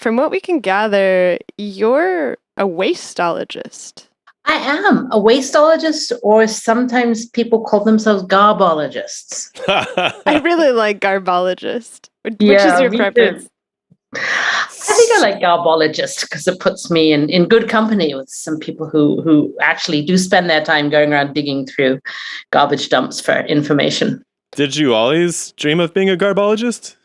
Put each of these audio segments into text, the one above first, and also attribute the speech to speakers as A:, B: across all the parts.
A: From what we can gather, you're a wasteologist.
B: I am a wasteologist, or sometimes people call themselves garbologists.
A: I really like garbologist. Which is
B: Yeah,
A: your
B: me too.
A: preference?
B: I think I like garbologist because it puts me in good company with some people who actually do spend their time going around digging through garbage dumps for information.
C: Did you always dream of being a garbologist?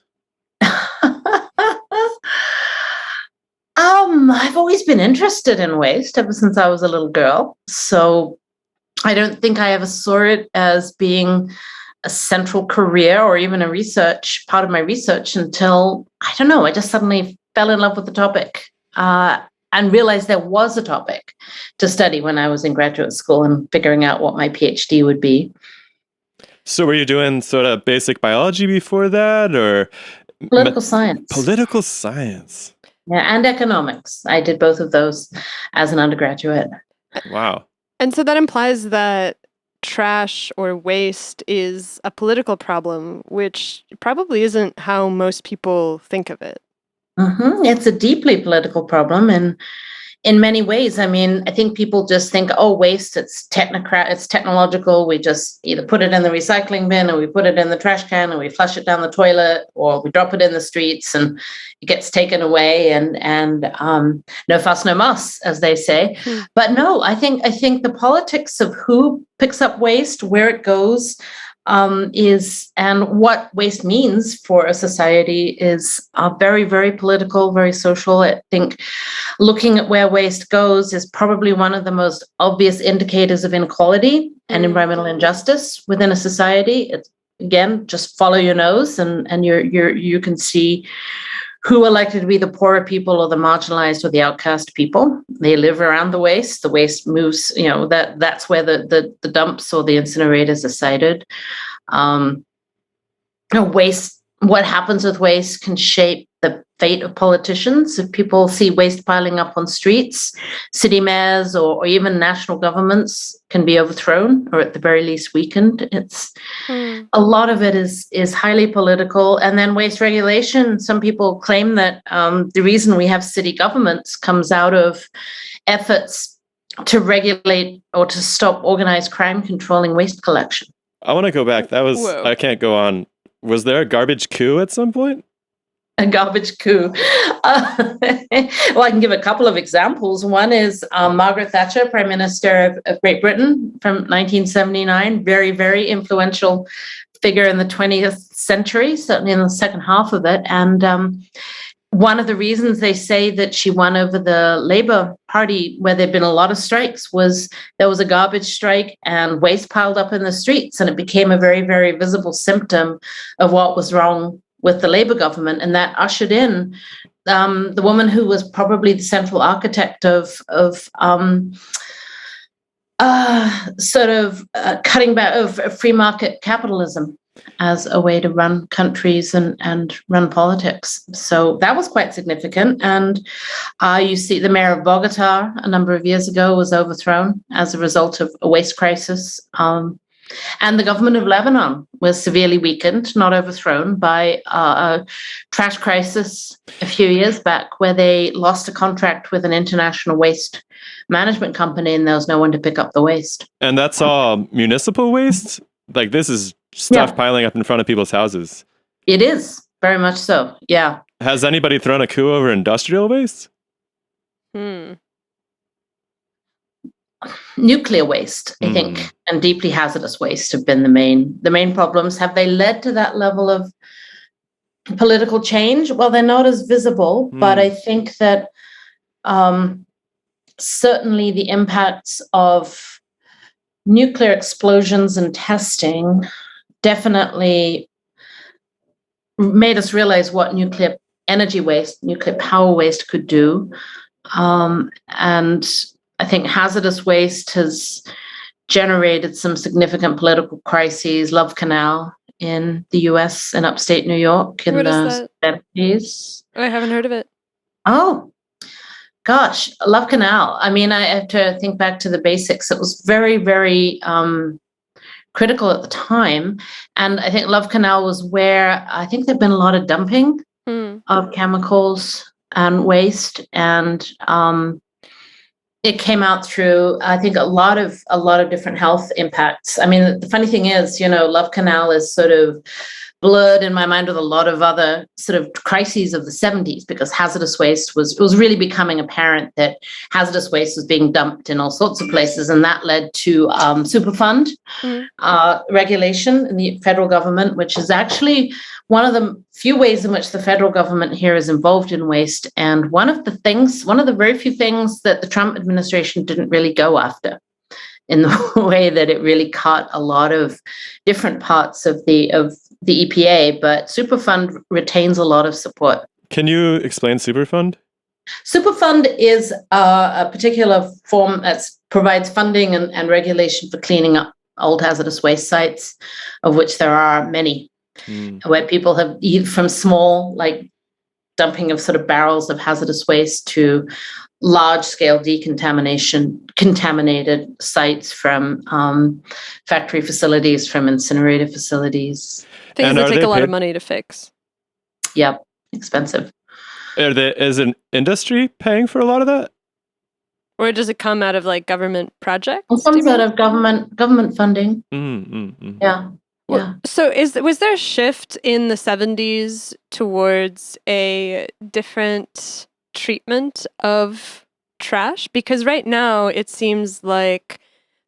B: I've always been interested in waste ever since I was a little girl. So I don't think I ever saw it as being a central career or even a research part of my research until, I don't know, I just suddenly fell in love with the topic and realized there was a topic to study when I was in graduate school and figuring out what my PhD would be.
C: So were you doing sort of basic biology before that, or
B: Political science.
C: Political science.
B: Yeah, and economics. I did both of those as an undergraduate.
C: Wow.
A: And so that implies that trash or waste is a political problem, which probably isn't how most people think of it.
B: It's a deeply political problem, and in many ways. I mean, I think people just think, oh, waste, it's technological. We just either put it in the recycling bin, or we put it in the trash can, or we flush it down the toilet, or we drop it in the streets and it gets taken away, and no fuss, no muss, as they say. But no, I think the politics of who picks up waste, where it goes, and what waste means for a society is very, very political, very social. I think looking at where waste goes is probably one of the most obvious indicators of inequality and environmental injustice within a society. It's, again, just follow your nose, and you can see who are likely to be the poorer people or the marginalized or the outcast people. They live around the waste. The waste moves, that's where the dumps or the incinerators are sited. Waste, what happens with waste can shape the fate of politicians. If people see waste piling up on streets, city mayors or even national governments can be overthrown, or at the very least weakened. It's a lot of it is highly political. And then waste regulation, some people claim that the reason we have city governments comes out of efforts to regulate or to stop organized crime controlling waste collection.
C: I want to go back. I can't go on. Was there a garbage coup at some point?
B: A garbage coup. Well, I can give a couple of examples. One is Margaret Thatcher, Prime Minister of Great Britain from 1979, very, very influential figure in the 20th century, certainly in the second half of it. And one of the reasons they say that she won over the Labour Party, where there'd been a lot of strikes, was there was a garbage strike and waste piled up in the streets, and it became a very, very visible symptom of what was wrong with the Labour government. And that ushered in the woman who was probably the central architect of cutting back of free market capitalism as a way to run countries and run politics. So that was quite significant. And you see the mayor of Bogota a number of years ago was overthrown as a result of a waste crisis. And the government of Lebanon was severely weakened, not overthrown, by a trash crisis a few years back, where they lost a contract with an international waste management company, and there was no one to pick up the waste.
C: And that's all municipal waste? Like, this is stuff piling up in front of people's houses.
B: It is, very much so, yeah.
C: Has anybody thrown a coup over industrial waste?
B: Nuclear waste, I think, and deeply hazardous waste have been the main problems. Have they led to that level of political change? Well, they're not as visible, but I think that certainly the impacts of nuclear explosions and testing definitely made us realize what nuclear energy waste, nuclear power waste could do. And I think hazardous waste has generated some significant political crises. Love Canal in the US and upstate New York in the 70s.
A: I haven't heard of it.
B: Oh, gosh, Love Canal. I mean, I have to think back to the basics. It was very, very critical at the time. And I think Love Canal was where I think there'd been a lot of dumping of chemicals and waste, and it came out through, I think, a lot of different health impacts. I mean, the funny thing is, Love Canal is sort of blurred in my mind with a lot of other sort of crises of the 70s, because hazardous waste was really becoming apparent that hazardous waste was being dumped in all sorts of places, and that led to Superfund regulation in the federal government, which is actually one of the few ways in which the federal government here is involved in waste, and one of the very few things that the Trump administration didn't really go after, in the way that it really cut a lot of different parts of the EPA, but Superfund retains a lot of support.
C: Can you explain Superfund?
B: Superfund is a particular form that provides funding and regulation for cleaning up old hazardous waste sites, of which there are many, where people have either from small, like dumping of sort of barrels of hazardous waste, to large-scale contaminated sites from factory facilities, from incinerator facilities.
A: Things that take a lot of money to fix.
B: Yep, expensive.
C: Is an industry paying for a lot of that?
A: Or does it come out of like government projects?
B: It comes out of government funding. Yeah.
A: Yeah. So was there a shift in the 70s towards a different treatment of trash? Because right now it seems like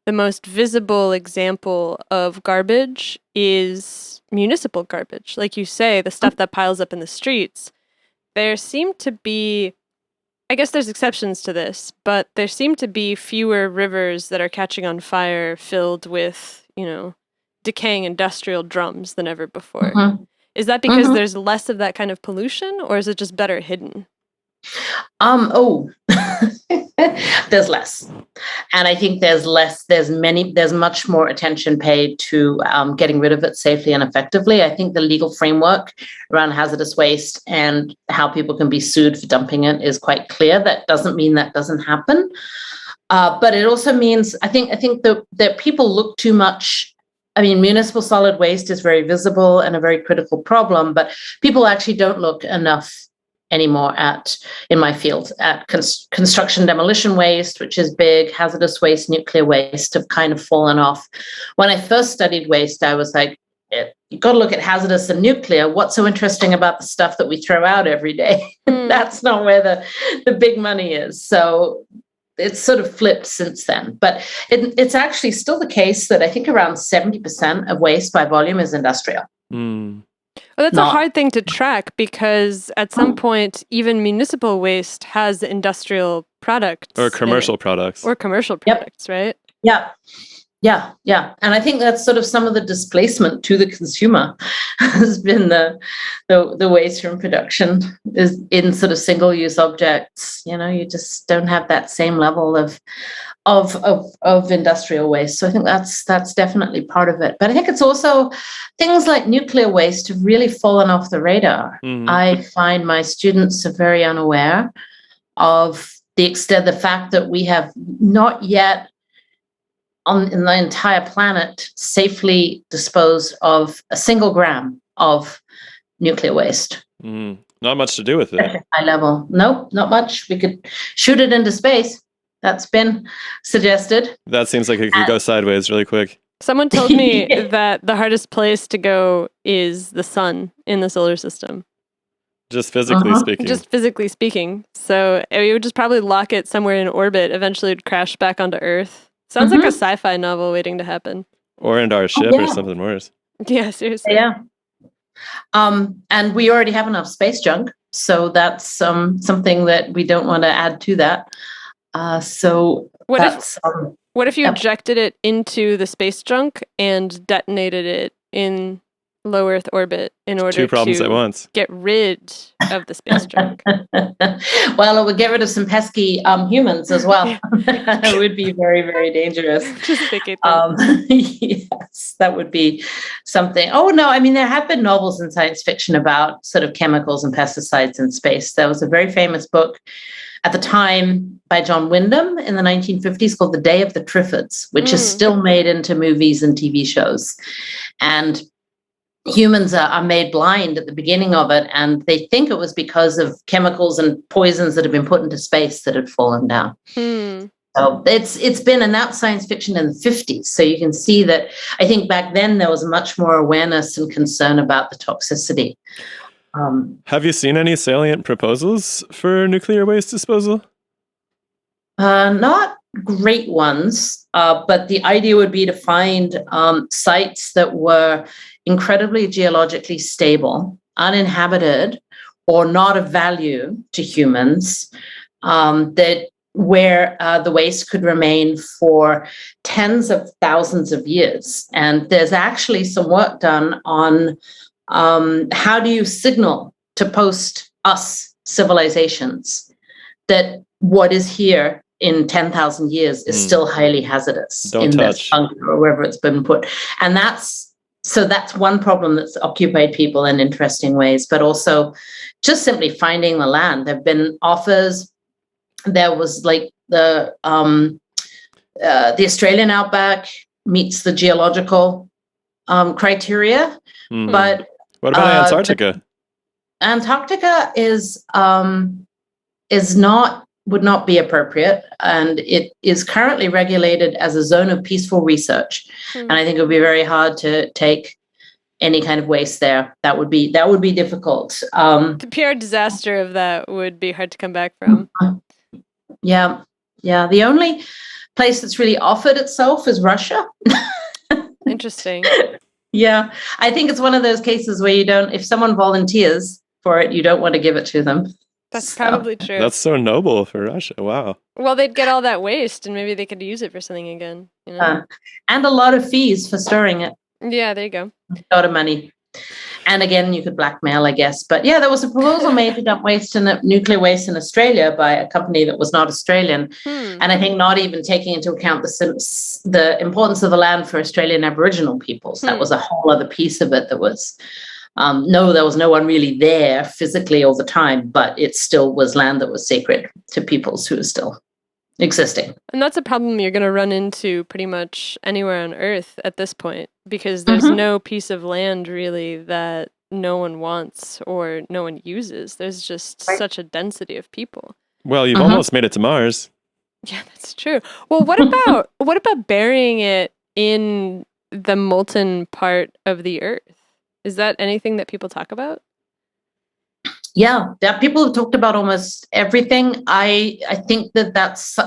A: the most visible example of garbage is municipal garbage. Like you say, the stuff that piles up in the streets. There seem to be, I guess there's exceptions to this, but there seem to be fewer rivers that are catching on fire filled with, decaying industrial drums than ever before. Is that because there's less of that kind of pollution, or is it just better hidden?
B: There's less. And I think there's much more attention paid to getting rid of it safely and effectively. I think the legal framework around hazardous waste and how people can be sued for dumping it is quite clear. That doesn't mean that doesn't happen. But it also means, I think that people look too much. I mean, municipal solid waste is very visible and a very critical problem, but people actually don't look enough anymore in my field, at construction demolition waste, which is big, hazardous waste, nuclear waste have kind of fallen off. When I first studied waste, I was like, you've got to look at hazardous and nuclear. What's so interesting about the stuff that we throw out every day? That's not where the big money is. So it's sort of flipped since then. But it's actually still the case that I think around 70% of waste by volume is industrial.
A: Well, that's a hard thing to track, because at some point, even municipal waste has industrial products.
C: Or commercial products.
A: Or commercial products, right?
B: Yeah. And I think that's sort of some of the displacement to the consumer has been the waste from production is in sort of single-use objects. You just don't have that same level of industrial waste. So I think that's definitely part of it. But I think it's also things like nuclear waste have really fallen off the radar. I find my students are very unaware of the fact that we have not yet in the entire planet safely disposed of a single gram of nuclear waste.
C: Not much to do with it.
B: High level. Nope, not much. We could shoot it into space. That's been suggested.
C: That seems like it could go sideways really quick.
A: Someone told me that the hardest place to go is the sun in the solar system.
C: Just physically speaking.
A: Just physically speaking. So it would just probably lock it somewhere in orbit. Eventually it would crash back onto Earth. Sounds like a sci-fi novel waiting to happen.
C: Or into our ship or something worse.
A: Yeah, seriously.
B: Yeah. And we already have enough space junk. So that's something that we don't want to add to that.
A: What if you ejected it into the space junk and detonated it in low Earth orbit in order
C: Two problems
A: to
C: at once.
A: Get rid of the space junk?
B: Well, it would get rid of some pesky humans as well. It would be very, very dangerous.
A: Just thinking.
B: Yes, that would be something. Oh, no, I mean, there have been novels in science fiction about sort of chemicals and pesticides in space. There was a very famous book at the time by John Wyndham in the 1950s called The Day of the Triffids, which is still made into movies and TV shows. And humans are made blind at the beginning of it, and they think it was because of chemicals and poisons that have been put into space that had fallen down. So it's been, and that's science fiction in the 50s. So you can see that I think back then there was much more awareness and concern about the toxicity.
C: Have you seen any salient proposals for nuclear waste disposal?
B: Not great ones, but the idea would be to find sites that were incredibly geologically stable, uninhabited, or not of value to humans, that where the waste could remain for tens of thousands of years. And there's actually some work done on how do you signal to post-us civilizations that what is here in 10,000 years is still highly hazardous.
C: Don't touch.
B: Bunker or wherever it's been put. And that's one problem that's occupied people in interesting ways, but also just simply finding the land. There have been offers. There was like the Australian outback meets the geological criteria, but
C: what about Antarctica?
B: Antarctica would not be appropriate, and it is currently regulated as a zone of peaceful research. And I think it would be very hard to take any kind of waste there. That would be difficult.
A: The PR disaster of that would be hard to come back from.
B: Yeah. The only place that's really offered itself is Russia.
A: Interesting.
B: Yeah, I think it's one of those cases where if someone volunteers for it, you don't want to give it to them.
A: That's probably true.
C: That's so noble for Russia. Wow.
A: Well, they'd get all that waste, and maybe they could use it for something again. You know?
B: And a lot of fees for storing it.
A: Yeah, there you go.
B: A lot of money. And again, you could blackmail, I guess. But yeah, there was a proposal made to dump nuclear waste in Australia by a company that was not Australian. And I think not even taking into account the importance of the land for Australian Aboriginal peoples. That was a whole other piece of it that was, there was no one really there physically all the time, but it still was land that was sacred to peoples who are still existing.
A: And that's a problem you're going to run into pretty much anywhere on Earth at this point, because there's no piece of land really that no one wants or no one uses. There's just such a density of people.
C: Well, you've almost made it to Mars.
A: Yeah, that's true. Well, what about burying it in the molten part of the Earth? Is that anything that people talk about?
B: Yeah, people have talked about almost everything. I think that's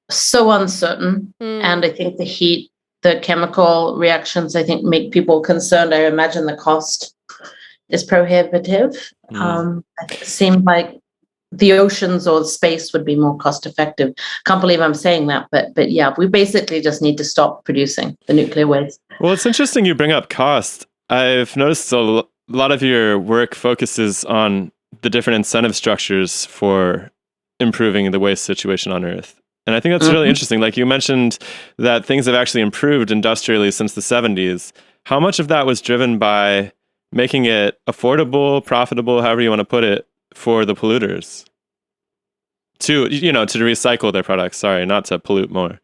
B: so uncertain. And I think the heat, the chemical reactions, I think make people concerned. I imagine the cost is prohibitive. It seemed like the oceans or the space would be more cost effective. Can't believe I'm saying that, but yeah, we basically just need to stop producing the nuclear waste.
C: Well, it's interesting you bring up cost. I've noticed a lot of your work focuses on the different incentive structures for improving the waste situation on Earth. And I think that's really interesting. Like you mentioned that things have actually improved industrially since the 70s. How much of that was driven by making it affordable, profitable, however you want to put it, for the polluters to recycle their products? Sorry, not to pollute more.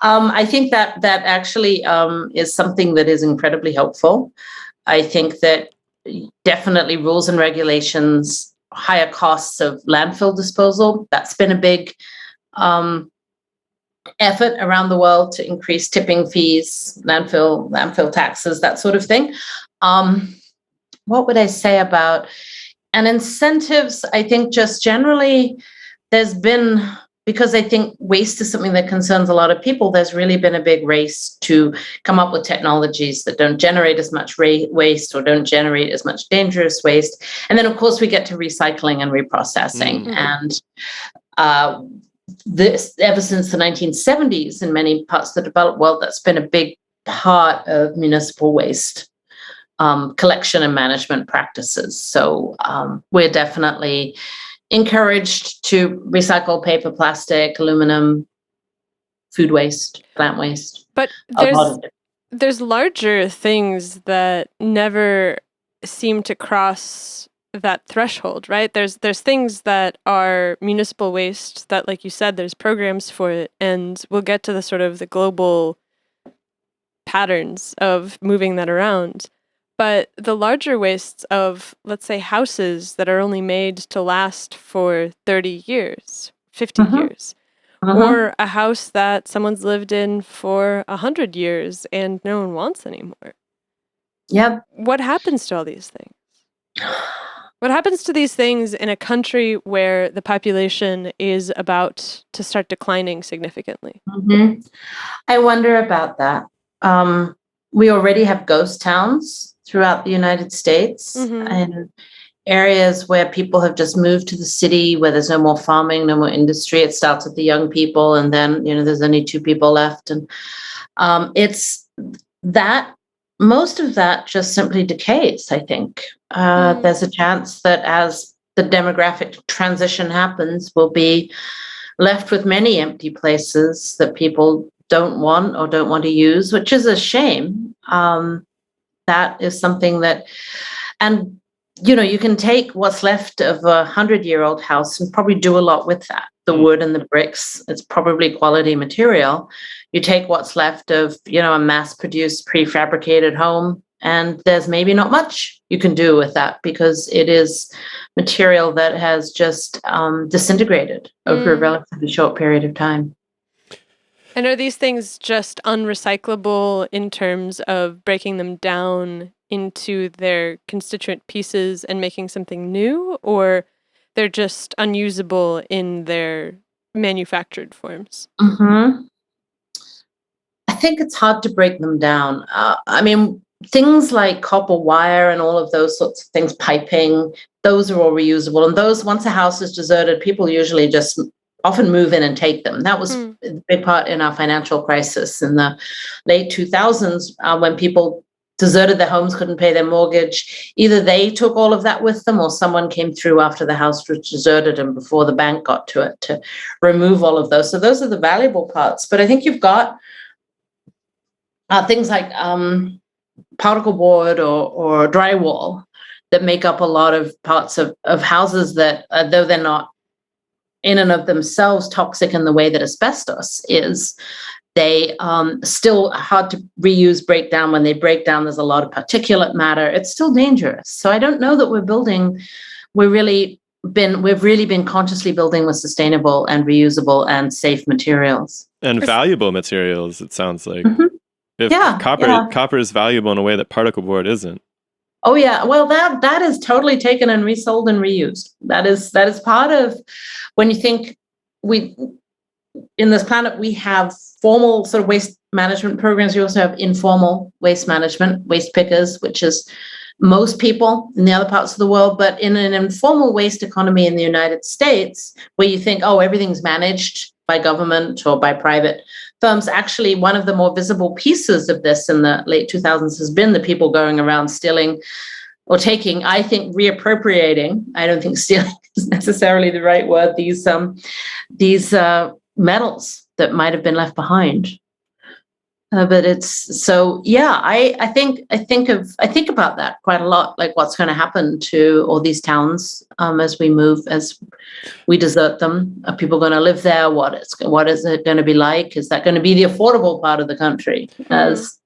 B: I think that actually is something that is incredibly helpful. I think that definitely rules and regulations, higher costs of landfill disposal, that's been a big effort around the world to increase tipping fees, landfill taxes, that sort of thing. What would I say about incentives? I think just generally there's been, because I think waste is something that concerns a lot of people, there's really been a big race to come up with technologies that don't generate as much waste or don't generate as much dangerous waste. And then, of course, we get to recycling and reprocessing. And this, ever since the 1970s, in many parts of the developed world, that's been a big part of municipal waste collection and management practices. So we're definitely encouraged to recycle paper, plastic, aluminum, food waste, plant waste.
A: But there's larger things that never seem to cross that threshold, right? There's things that are municipal waste that, like you said, there's programs for it, and we'll get to the sort of the global patterns of moving that around. But the larger wastes of, let's say, houses that are only made to last for 30 years, 50
B: Mhm.
A: years, or a house that someone's lived in for 100 years and no one wants anymore.
B: Yep.
A: What happens to all these things? What happens to these things in a country where the population is about to start declining significantly?
B: Mhm. I wonder about that. We already have ghost towns throughout the United States and areas where people have just moved to the city, where there's no more farming, no more industry. It starts with the young people, and then there's only 2 people left, and it's that most of that just simply decays. I think there's a chance that as the demographic transition happens, we'll be left with many empty places that people don't want or don't want to use, which is a shame. That is something that, and you can take what's left of a 100-year-old house and probably do a lot with that. The wood and the bricks, it's probably quality material. You take what's left of, a mass-produced, prefabricated home, and there's maybe not much you can do with that because it is material that has just disintegrated over a relatively short period of time.
A: And are these things just unrecyclable in terms of breaking them down into their constituent pieces and making something new, or they're just unusable in their manufactured forms?
B: I think it's hard to break them down. Things like copper wire and all of those sorts of things, piping, those are all reusable. And those, once a house is deserted, people usually just often move in and take them. That was a big part in our financial crisis in the late 2000s when people deserted their homes, couldn't pay their mortgage. Either they took all of that with them or someone came through after the house was deserted and before the bank got to it to remove all of those. So those are the valuable parts. But I think you've got things like particle board or drywall that make up a lot of parts of houses that, though they're not in and of themselves toxic in the way that asbestos is, they still hard to reuse, break down. When they break down, there's a lot of particulate matter. It's still dangerous. So I don't know that we've really been consciously building with sustainable and reusable and safe materials.
C: And valuable materials, it sounds like. Copper is valuable in a way that particle board isn't.
B: Oh yeah, well that is totally taken and resold and reused. That is part of when you think in this planet we have formal sort of waste management programs. We also have informal waste management, waste pickers, which is most people in the other parts of the world. But in an informal waste economy in the United States, where you think, oh, everything's managed by government or by private firms, actually one of the more visible pieces of this in the late 2000s has been the people going around stealing or taking, I think, reappropriating. I don't think stealing is necessarily the right word. These metals that might have been left behind. But it's so, yeah, I think about that quite a lot, like what's going to happen to all these towns as we desert them. Are people going to live there? What is it going to be like? Is that going to be the affordable part of the country as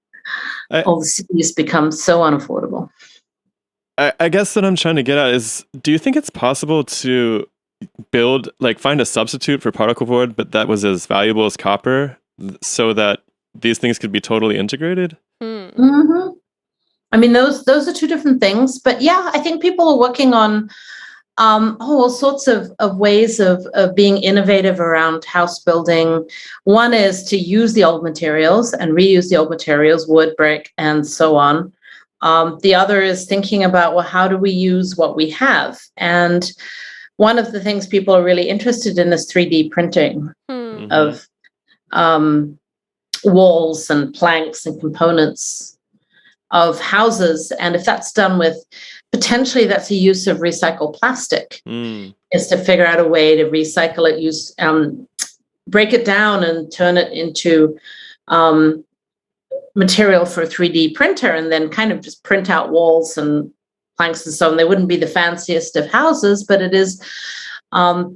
B: all the cities become so unaffordable?
C: I guess what I'm trying to get at is, do you think it's possible to find a substitute for particle board, but that was as valuable as copper, so that these things could be totally integrated?
B: I mean, those are two different things, but yeah, I think people are working on all sorts of ways of being innovative around house building. One is to use the old materials and reuse the old materials, wood, brick, and so on. The other is thinking about, well, how do we use what we have? And one of the things people are really interested in is 3D printing of walls and planks and components of houses. And if that's done with, potentially that's a use of recycled plastic, is to figure out a way to recycle it, break it down and turn it into material for a 3D printer, and then kind of just print out walls and planks and so on. They wouldn't be the fanciest of houses, but it is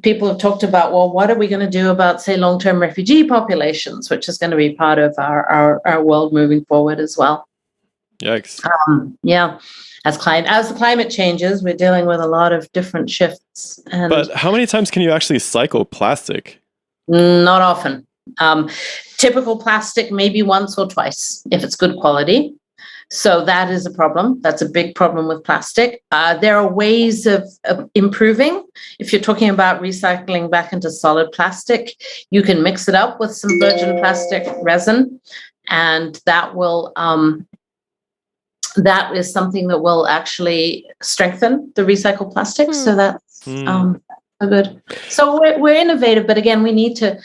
B: People have talked about, well, what are we going to do about, say, long-term refugee populations, which is going to be part of our world moving forward as well.
C: Yikes.
B: Yeah. As the climate changes, we're dealing with a lot of different shifts.
C: But how many times can you actually cycle plastic?
B: Not often. Typical plastic, maybe once or twice, if it's good quality. So that is a problem. That's a big problem with plastic. There are ways of improving. If you're talking about recycling back into solid plastic, you can mix it up with some virgin plastic resin, and that will that is something that will actually strengthen the recycled plastic. So that's good. So we're innovative, but again, we need to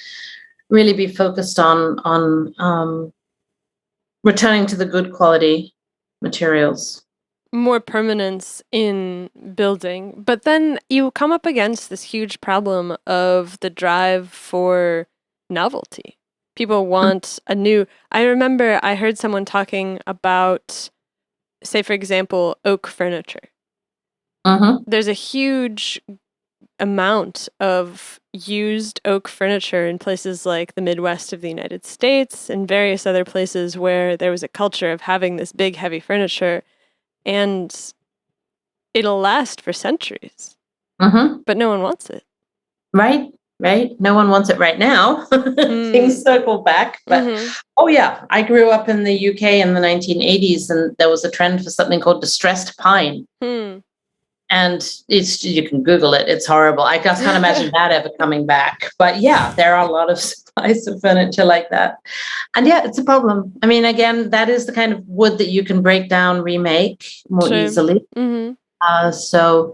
B: really be focused on returning to the good quality materials.
A: More permanence in building. But then you come up against this huge problem of the drive for novelty. People want a new... I remember I heard someone talking about, say, for example, oak furniture. There's a huge amount of used oak furniture in places like the Midwest of the United States and various other places where there was a culture of having this big, heavy furniture, and it'll last for centuries. But no one wants it.
B: Right. No one wants it right now. Things circle back. But oh yeah, I grew up in the UK in the 1980s, and there was a trend for something called distressed pine. And you can Google it. It's horrible. I just can't imagine that ever coming back. But yeah, there are a lot of supplies of furniture like that. And yeah, it's a problem. I mean, again, that is the kind of wood that you can break down, remake more easily. So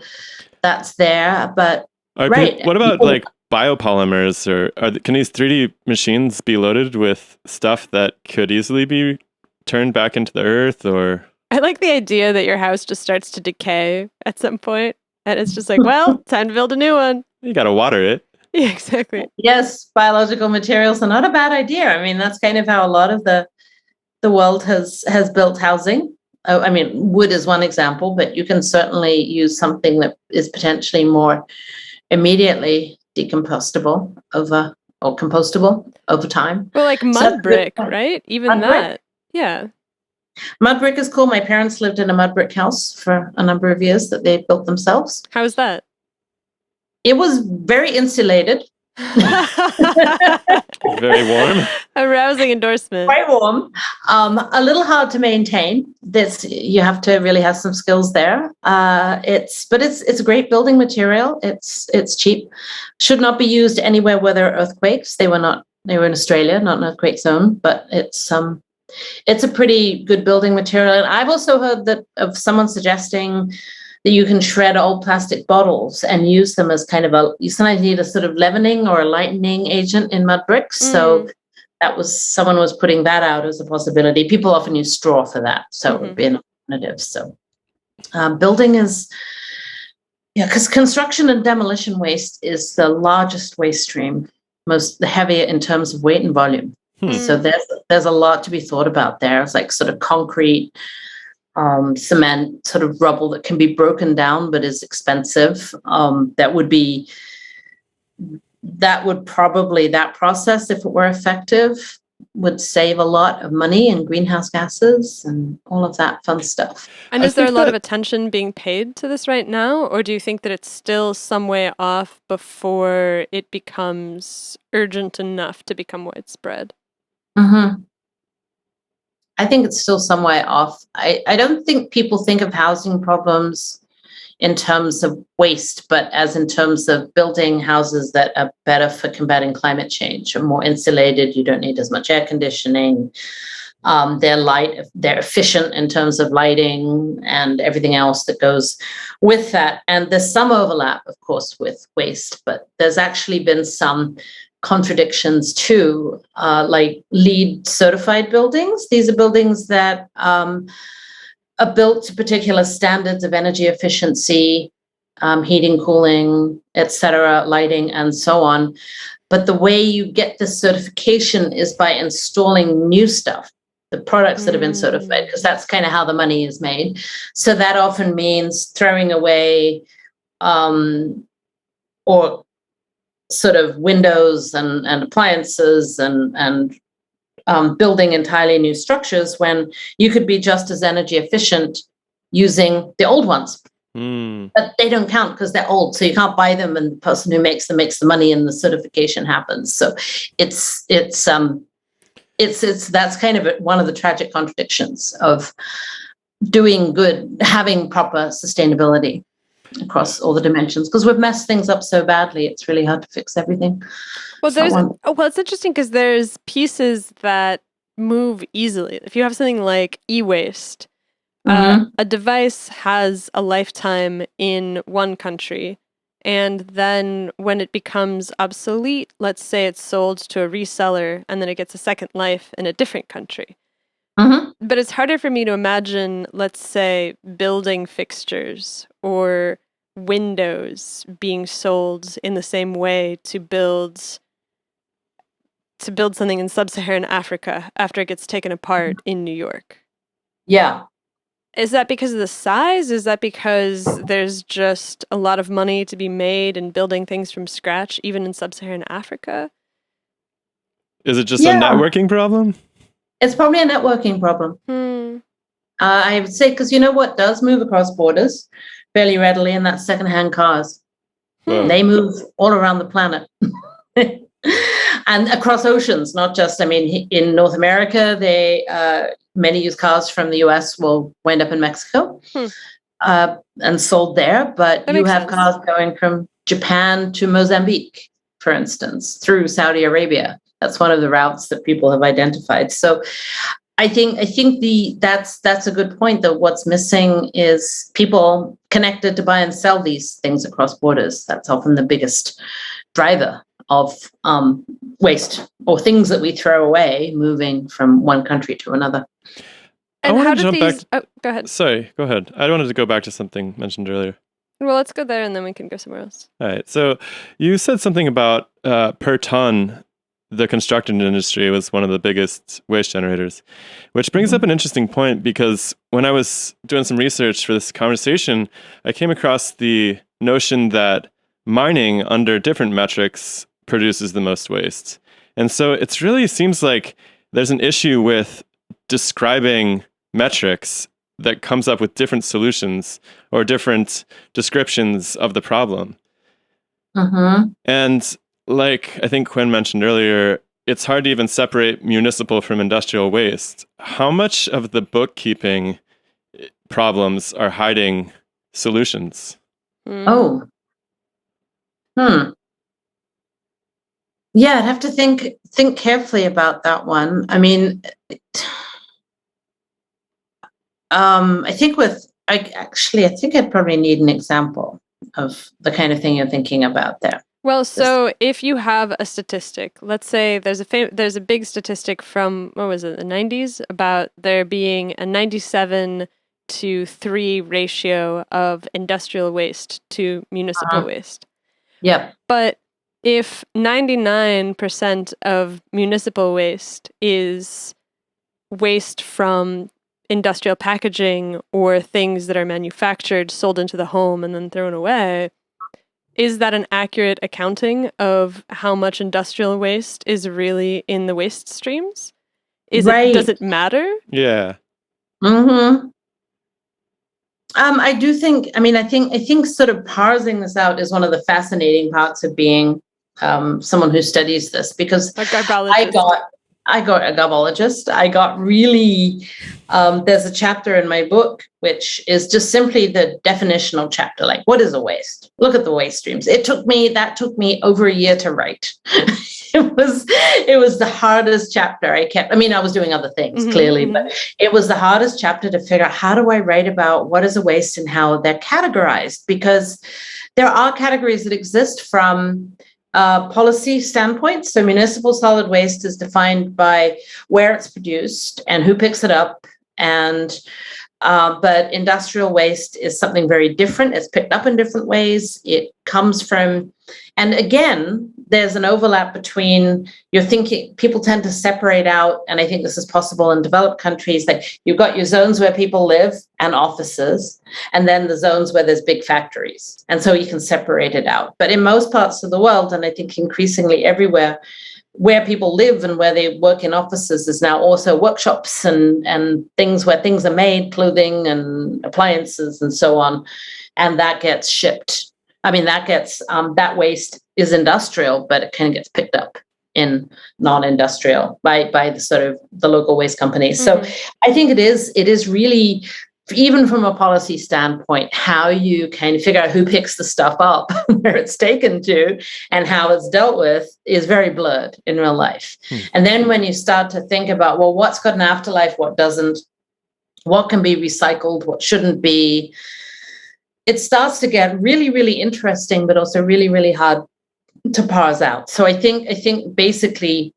B: that's there. But
C: what about like biopolymers, or can these 3D machines be loaded with stuff that could easily be turned back into the earth? Or
A: I like the idea that your house just starts to decay at some point, and it's just like, well, time to build a new one.
C: You got to water it.
A: Yeah, exactly.
B: Yes, biological materials are not a bad idea. I mean, that's kind of how a lot of the world has built housing. I mean, wood is one example, but you can certainly use something that is potentially more immediately compostable over time.
A: Well, like mud brick, right? Even that. Yeah.
B: Mud brick is cool. My parents lived in a mud brick house for a number of years that they built themselves.
A: How was that?
B: It was very insulated.
C: Very warm.
A: A rousing endorsement.
B: Quite warm. A little hard to maintain. You have to really have some skills there. It's a great building material. It's cheap. Should not be used anywhere where there are earthquakes. They were in Australia, not an earthquake zone, but it's a pretty good building material. And I've also heard of someone suggesting that you can shred old plastic bottles and use them as kind of you sometimes need a sort of leavening or a lightening agent in mud bricks. So someone was putting that out as a possibility. People often use straw for that. So it would be an alternative. So building is, because construction and demolition waste is the largest waste stream, the heavier in terms of weight and volume. So there's a lot to be thought about there. It's like sort of concrete, cement, sort of rubble that can be broken down but is expensive. That process, if it were effective, would save a lot of money and greenhouse gases and all of that fun stuff.
A: And is there a lot of attention being paid to this right now, or do you think that it's still some way off before it becomes urgent enough to become widespread?
B: I think it's still some way off. I don't think people think of housing problems in terms of waste, but as in terms of building houses that are better for combating climate change, or more insulated. You don't need as much air conditioning. They're efficient in terms of lighting and everything else that goes with that. And there's some overlap, of course, with waste, but there's actually been some contradictions too, like LEED certified buildings. These are buildings that are built to particular standards of energy efficiency, heating, cooling, etc., lighting, and so on. But the way you get this certification is by installing new stuff, the products that have been certified, because that's kind of how the money is made. So that often means throwing away or sort of windows and appliances and building entirely new structures when you could be just as energy efficient using the old ones. But they don't count because they're old, so you can't buy them, and the person who makes them makes the money, and the certification happens. So it's that's kind of one of the tragic contradictions of doing good, having proper sustainability across all the dimensions, because we've messed things up so badly. It's really hard to fix everything.
A: Well, it's interesting because there's pieces that move easily. If you have something like e-waste, a device has a lifetime in one country, and then when it becomes obsolete, let's say it's sold to a reseller, and then it gets a second life in a different country. But it's harder for me to imagine, let's say, building fixtures or windows being sold in the same way to build something in sub-Saharan Africa after it gets taken apart in New York.
B: Yeah.
A: Is that because of the size? Is that because there's just a lot of money to be made in building things from scratch, even in sub-Saharan Africa?
C: Is it just a networking problem?
B: It's probably a networking problem. I would say, because you know what does move across borders fairly readily, and that's secondhand cars. They move all around the planet. And across oceans, not just, in North America, many used cars from the US will wind up in Mexico and sold there. But you have cars going from Japan to Mozambique, for instance, through Saudi Arabia. That's one of the routes that people have identified. So I think that's a good point, that what's missing is people connected to buy and sell these things across borders. That's often the biggest driver of waste or things that we throw away moving from one country to another.
A: And
C: how did these...
A: Oh, go ahead.
C: Sorry, go ahead. I wanted to go back to something mentioned earlier.
A: Well, let's go there and then we can go somewhere else.
C: All right. So you said something about per ton, the construction industry was one of the biggest waste generators, which brings up an interesting point, because when I was doing some research for this conversation, I came across the notion that mining under different metrics produces the most waste. And so it really seems like there's an issue with describing metrics that comes up with different solutions or different descriptions of the problem. And like I think Quinn mentioned earlier, it's hard to even separate municipal from industrial waste. How much of the bookkeeping problems are hiding solutions?
B: Yeah, I'd have to think carefully about that one. I think I think I'd probably need an example of the kind of thing you're thinking about there.
A: Well, so if you have a statistic, let's say there's a big statistic from, what was it, the 90s, about there being a 97-3 ratio of industrial waste to municipal waste.
B: Yep.
A: But if 99% of municipal waste is waste from industrial packaging or things that are manufactured, sold into the home, and then thrown away, is that an accurate accounting of how much industrial waste is really in the waste streams? Does it matter?
C: Yeah.
B: I do think, I think sort of parsing this out is one of the fascinating parts of being someone who studies this, because I got a garbologist. I got really, there's a chapter in my book, which is just simply the definitional chapter. Like, what is a waste? Look at the waste streams. That took me over a year to write. It was the hardest chapter. I was doing other things clearly, but it was the hardest chapter to figure out, how do I write about what is a waste and how they're categorized? Because there are categories that exist from policy standpoint. So municipal solid waste is defined by where it's produced and who picks it up. But industrial waste is something very different. It's picked up in different ways. It comes from, and again, there's an overlap between your thinking. People tend to separate out, and I think this is possible in developed countries, that you've got your zones where people live and offices, and then the zones where there's big factories. And so you can separate it out. But in most parts of the world, and I think increasingly everywhere, where people live and where they work in offices is now also workshops and things where things are made, clothing and appliances and so on. And that gets shipped. I mean, that waste is industrial, but it kind of gets picked up in non-industrial by the sort of the local waste companies. So I think it is really, even from a policy standpoint, how you kind of figure out who picks the stuff up, where it's taken to, and how it's dealt with is very blurred in real life. And then when you start to think about, well, what's got an afterlife, what doesn't, what can be recycled, what shouldn't be, it starts to get really, really interesting, but also really, really hard to parse out. So I think basically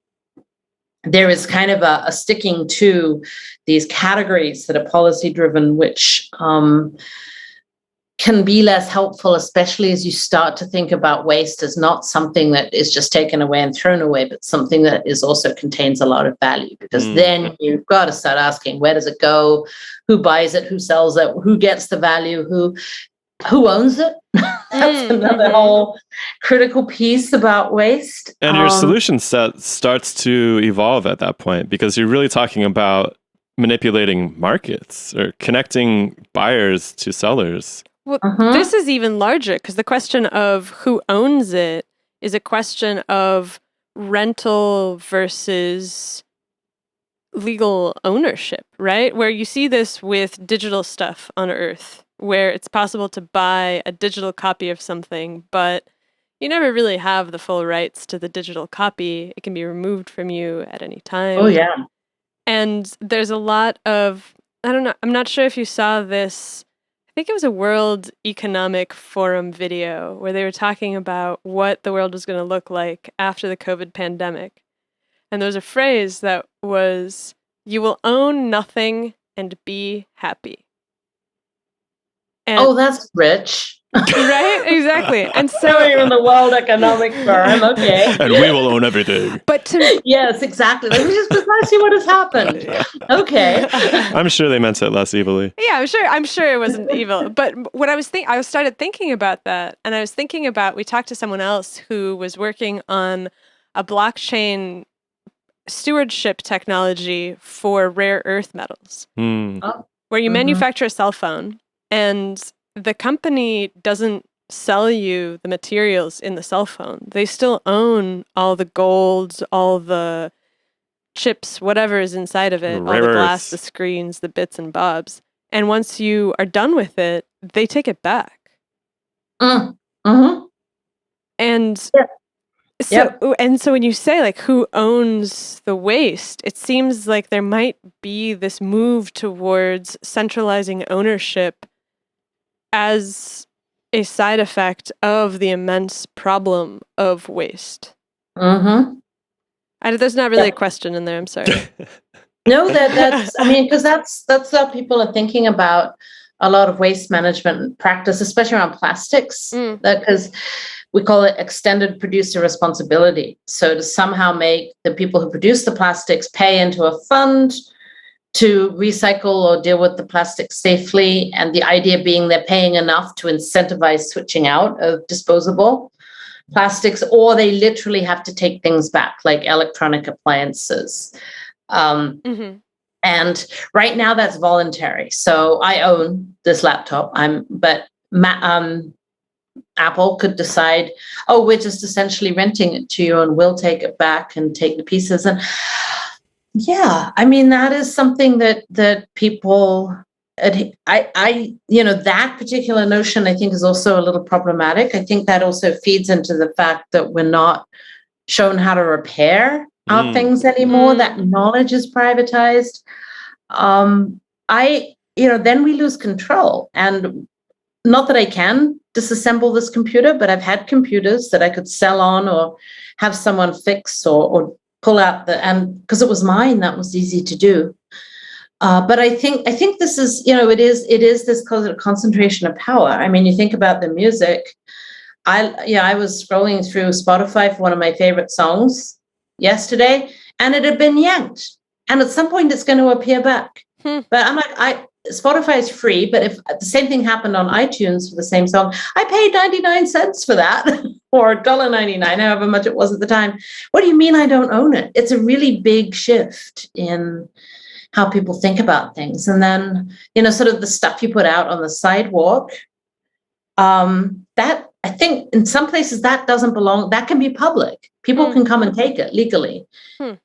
B: there is kind of a sticking to these categories that are policy driven, which can be less helpful, especially as you start to think about waste as not something that is just taken away and thrown away, but something that is also contains a lot of value. Because then you've got to start asking, where does it go? Who buys it? Who sells it? Who gets the value? Who owns it? That's another whole critical piece about waste.
C: And your solution set starts to evolve at that point, because you're really talking about manipulating markets or connecting buyers to sellers.
A: Well, this is even larger, because the question of who owns it is a question of rental versus legal ownership, right? Where you see this with digital stuff on Earth, where it's possible to buy a digital copy of something, but you never really have the full rights to the digital copy. It can be removed from you at any time.
B: Oh, yeah.
A: And there's a lot of, I don't know, I'm not sure if you saw this. I think it was a World Economic Forum video where they were talking about what the world was going to look like after the COVID pandemic. And there was a phrase that was, "You will own nothing and be happy." And,
B: that's rich.
A: right? Exactly. And so
B: you're in the World Economic Forum, okay.
C: And we will own everything.
A: But to
B: Yes, exactly. Let me just precisely what has happened. Okay.
C: I'm sure they meant it less evilly.
A: yeah, I'm sure it wasn't evil. But what I started thinking about that, and I was thinking about, we talked to someone else who was working on a blockchain stewardship technology for rare earth metals, where you manufacture a cell phone, and the company doesn't sell you the materials in the cell phone. They still own all the gold, all the chips, whatever is inside of it, all the glass, the screens, the bits and bobs. And once you are done with it, they take it back. And so when you say, like, who owns the waste, it seems like there might be this move towards centralizing ownership as a side effect of the immense problem of waste. There's not really a question in there. I'm sorry.
B: No, that's, I mean, because that's how people are thinking about a lot of waste management practice, especially around plastics, because we call it extended producer responsibility. So to somehow make the people who produce the plastics pay into a fund to recycle or deal with the plastic safely. And the idea being they're paying enough to incentivize switching out of disposable plastics, or they literally have to take things back, like electronic appliances. And right now that's voluntary. So I own this laptop, but Apple could decide, oh, we're just essentially renting it to you and we'll take it back and take the pieces. And yeah, I mean, that is something that people, that particular notion, I think, is also a little problematic. I think that also feeds into the fact that we're not shown how to repair our things anymore. That knowledge is privatized. Then we lose control. And not that I can disassemble this computer, but I've had computers that I could sell on or have someone fix or pull out and because it was mine, that was easy to do. But I think this is, it is this concentration of power. I mean, you think about the music. I was scrolling through Spotify for one of my favorite songs yesterday, and it had been yanked. And at some point, it's going to appear back. But I'm like, Spotify is free, but if the same thing happened on iTunes for the same song, I paid 99 cents for that, or $1.99, however much it was at the time. What do you mean I don't own it? It's a really big shift in how people think about things. And then, sort of the stuff you put out on the sidewalk, that I think in some places that doesn't belong, that can be public. People can come and take it legally,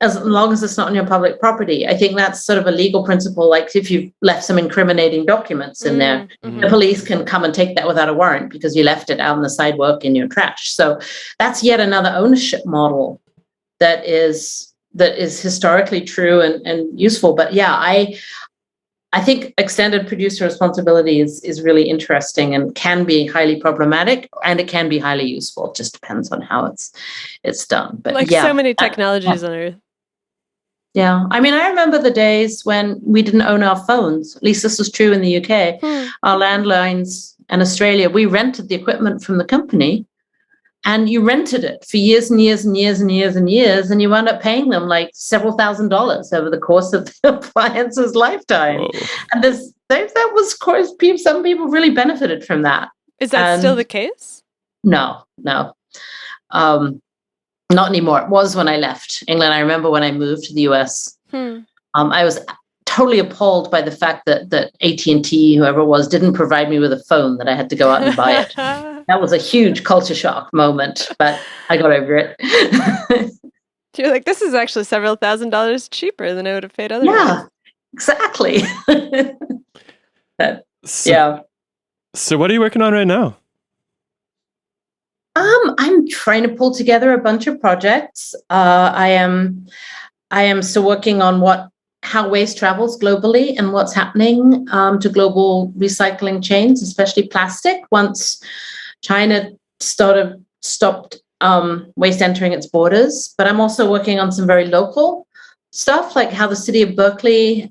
B: as long as it's not on your public property. I think that's sort of a legal principle. Like if you've left some incriminating documents in there, the police can come and take that without a warrant because you left it out on the sidewalk in your trash. So that's yet another ownership model that is historically true and useful. But yeah, I think extended producer responsibility is really interesting and can be highly problematic, and it can be highly useful. It just depends on how it's done. But
A: like so many technologies on Earth.
B: Yeah. I mean, I remember the days when we didn't own our phones. At least this was true in the UK. Our landlines in Australia, we rented the equipment from the company, and you rented it for years and years and years and years and years, and you wound up paying them like several $1,000s over the course of the appliance's lifetime. Whoa. And that was, of course, some people really benefited from that.
A: Is that still the case?
B: No. Not anymore. It was when I left England. I remember when I moved to the US. I was totally appalled by the fact that AT&T, whoever it was, didn't provide me with a phone, that I had to go out and buy it. That was a huge culture shock moment, but I got over it.
A: You're like, this is actually several $1,000s cheaper than I would have paid otherwise.
B: Yeah, exactly.
C: So what are you working on right now?
B: I'm trying to pull together a bunch of projects. I am still working on how waste travels globally and what's happening to global recycling chains, especially plastic, once China stopped waste entering its borders. But I'm also working on some very local stuff, like how the city of Berkeley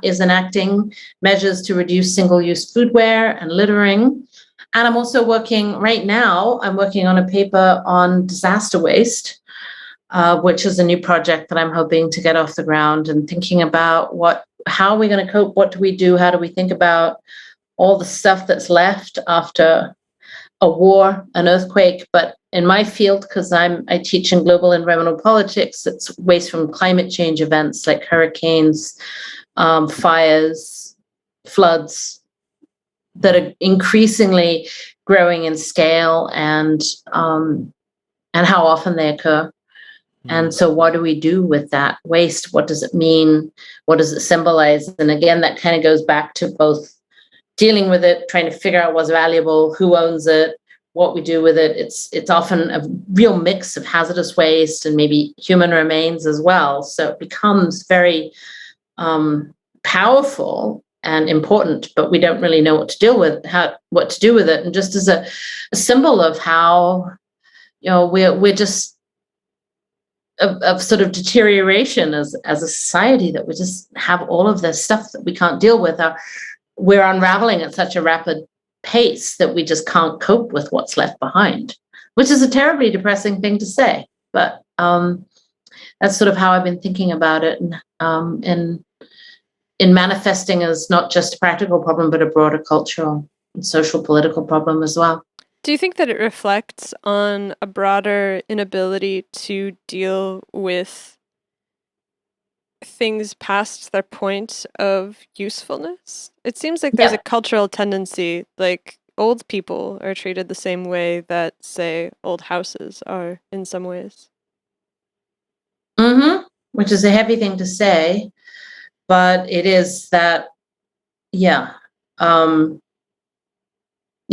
B: is enacting measures to reduce single-use foodware and littering. And I'm also working on a paper on disaster waste, which is a new project that I'm hoping to get off the ground, and thinking about how are we going to cope? What do we do? How do we think about all the stuff that's left after a war, an earthquake? But in my field, because I teach in global environmental politics, it's waste from climate change events like hurricanes, fires, floods, that are increasingly growing in scale, and how often they occur. And so what do we do with that waste? What does it mean? What does it symbolize? And again, that kind of goes back to both dealing with it, trying to figure out what's valuable, who owns it, what we do with it. It's often a real mix of hazardous waste and maybe human remains as well. So it becomes very powerful and important, but we don't really know what to do with it. And just as a symbol of how, we're just of sort of deterioration as a society, that we just have all of this stuff that we can't deal with. We're unraveling at such a rapid pace that we just can't cope with what's left behind, which is a terribly depressing thing to say. But that's sort of how I've been thinking about it, and in manifesting as not just a practical problem, but a broader cultural and social political problem as well.
A: Do you think that it reflects on a broader inability to deal with things past their point of usefulness? It seems like there's a cultural tendency, like old people are treated the same way that, say, old houses are in some ways.
B: Which is a heavy thing to say, but it is that,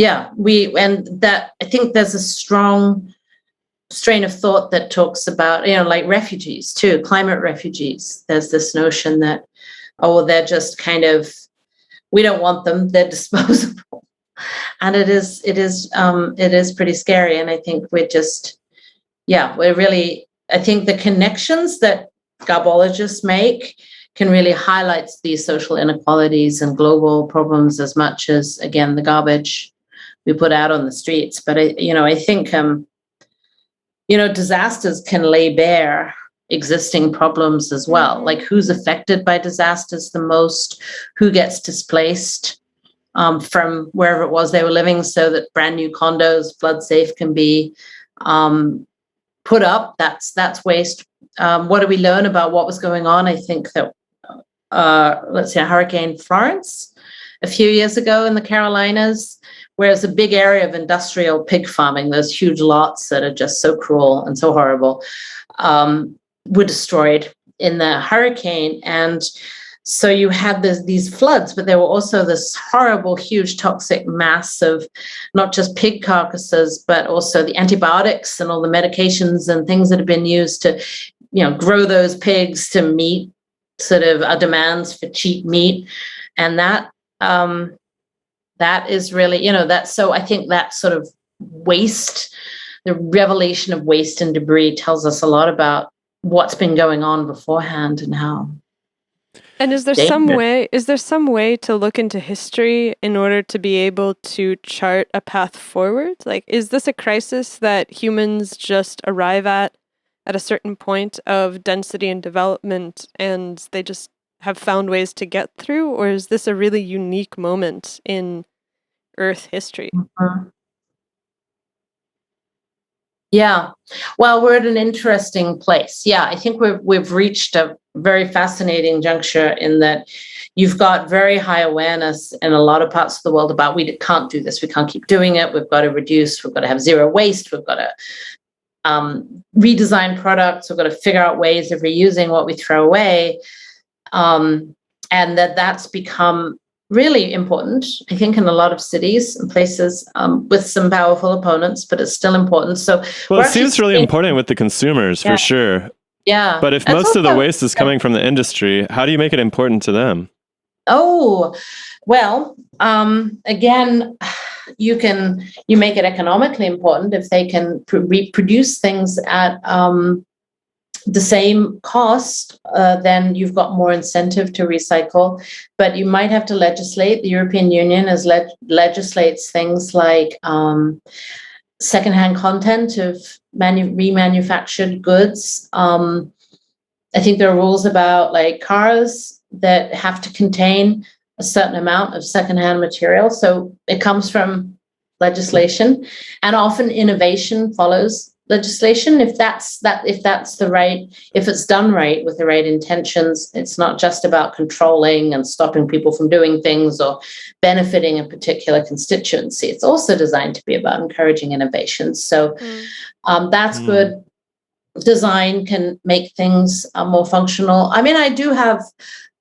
B: I think there's a strong strain of thought that talks about, like refugees too, climate refugees. There's this notion that, they're just kind of, we don't want them, they're disposable. And it is pretty scary. And I think I think the connections that garbologists make can really highlight these social inequalities and global problems as much as, again, the garbage we put out on the streets. But I think disasters can lay bare existing problems as well. Like who's affected by disasters the most, who gets displaced from wherever it was they were living, so that brand new condos, flood safe, can be put up. That's waste. What do we learn about what was going on? I think that let's say Hurricane Florence a few years ago in the Carolinas, where it's a big area of industrial pig farming, those huge lots that are just so cruel and so horrible, were destroyed in the hurricane. And so you had these floods, but there were also this horrible, huge toxic mass of not just pig carcasses, but also the antibiotics and all the medications and things that have been used to, grow those pigs to meet sort of our demands for cheap meat. And that is really, so I think that sort of waste, the revelation of waste and debris, tells us a lot about what's been going on beforehand and how.
A: And is there some way to look into history in order to be able to chart a path forward? Like, is this a crisis that humans just arrive at a certain point of density and development, and they just have found ways to get through? Or is this a really unique moment in Earth history?
B: Yeah. Well, we're at an interesting place. Yeah, I think we've reached a very fascinating juncture in that you've got very high awareness in a lot of parts of the world about we can't do this, we can't keep doing it, we've got to reduce, we've got to have zero waste, we've got to redesign products, we've got to figure out ways of reusing what we throw away, and that's become really important, I think, in a lot of cities and places with some powerful opponents, but it's still important. So,
C: well, it seems really important with the consumers, for sure.
B: Yeah.
C: But if most of the waste is coming from the industry, how do you make it important to them?
B: Oh, well, again, you make it economically important if they can reproduce things at the same cost, then you've got more incentive to recycle. But you might have to legislate. The European Union legislates things like secondhand content of remanufactured goods. I think there are rules about like cars that have to contain a certain amount of secondhand material. So it comes from legislation, and often innovation follows legislation if it's done right with the right intentions. It's not just about controlling and stopping people from doing things or benefiting a particular constituency. It's also designed to be about encouraging innovation. So that's good. Design can make things more functional. I mean, I do have